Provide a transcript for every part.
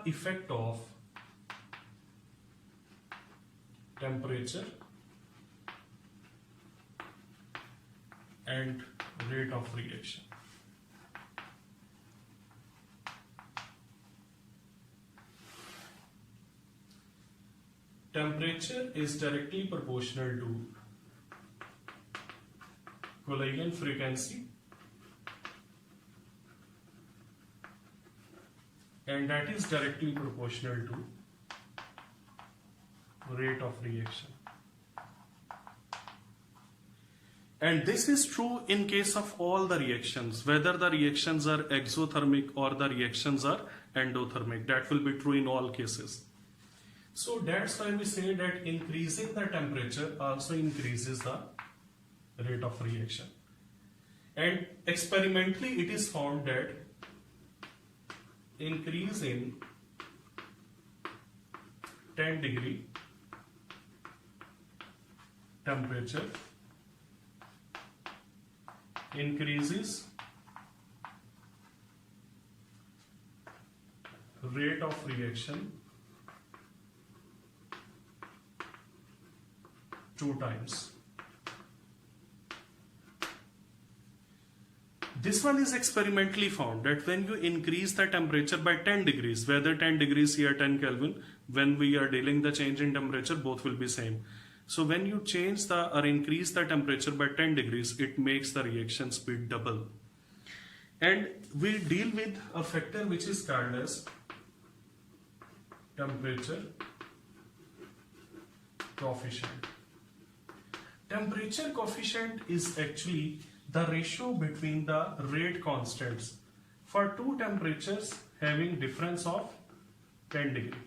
the effect of temperature and rate of reaction. Temperature is directly proportional to collision frequency, and that is directly proportional to rate of reaction. And this is true in case of all the reactions, whether the reactions are exothermic or the reactions are endothermic. That will be true in all cases. So that's why we say that increasing the temperature also increases the rate of reaction. And experimentally it is found that increase in 10 degree temperature increases rate of reaction 2 times. This one is experimentally found that when you increase the temperature by 10 degrees, whether 10 degrees here 10 Kelvin, when we are dealing the change in temperature, both will be same. So when you change the or increase the temperature by 10 degrees, it makes the reaction speed double. And we deal with a factor which is called as temperature coefficient. Temperature coefficient is actually the ratio between the rate constants for two temperatures having difference of 10 degree.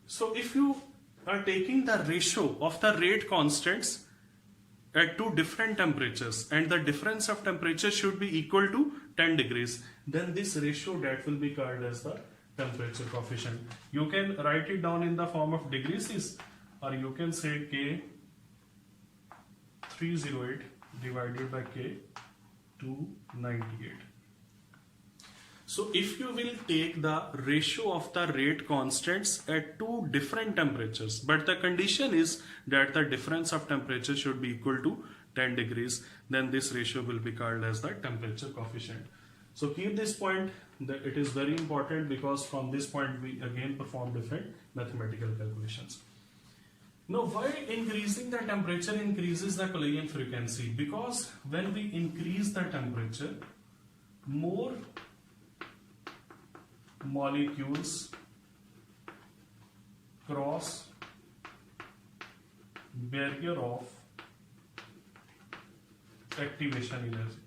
So if you are taking the ratio of the rate constants at two different temperatures and the difference of temperature should be equal to 10 degrees, then this ratio that will be called as the temperature coefficient. You can write it down in the form of degrees, or you can say K 308 divided by K 298. So if you will take the ratio of the rate constants at two different temperatures, but the condition is that the difference of temperature should be equal to 10 degrees, then this ratio will be called as the temperature coefficient. So keep this point, that it is very important, because from this point we again perform different mathematical calculations. Now, why increasing the temperature increases the collision frequency? Because when we increase the temperature, more molecules cross barrier of activation energy.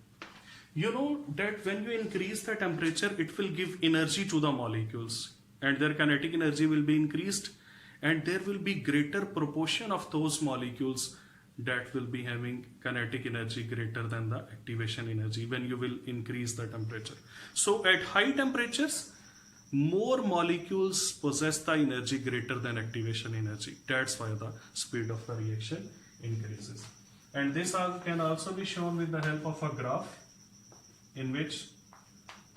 You know that when you increase the temperature, it will give energy to the molecules and their kinetic energy will be increased, and there will be greater proportion of those molecules that will be having kinetic energy greater than the activation energy when you will increase the temperature. So at high temperatures, more molecules possess the energy greater than activation energy. That's why the speed of the reaction increases. And this can also be shown with the help of a graph, in which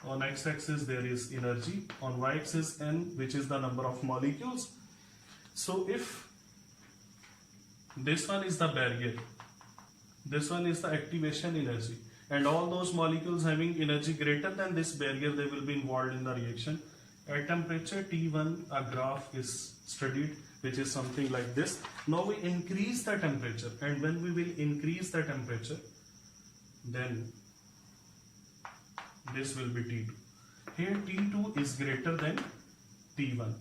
on x-axis there is energy, on y-axis n, which is the number of molecules. So if this one is the barrier, this one is the activation energy, and all those molecules having energy greater than this barrier, they will be involved in the reaction. At temperature T1, a graph is studied, which is something like this. Now we increase the temperature, and when we will increase the temperature, then this will be T2. Here T2 is greater than T1.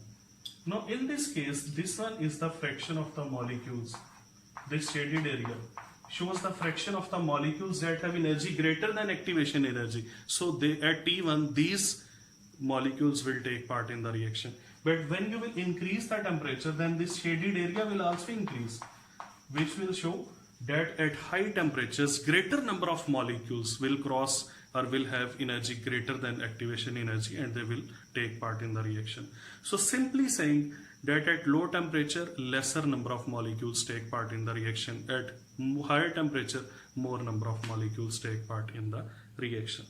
Now in this case, this one is the fraction of the molecules. This shaded area shows the fraction of the molecules that have energy greater than activation energy. So at T1, these molecules will take part in the reaction. But when you will increase the temperature, then this shaded area will also increase, which will show that at high temperatures, greater number of molecules will cross or will have energy greater than activation energy, and they will take part in the reaction. So simply saying that at low temperature, lesser number of molecules take part in the reaction. At higher temperature, more number of molecules take part in the reaction.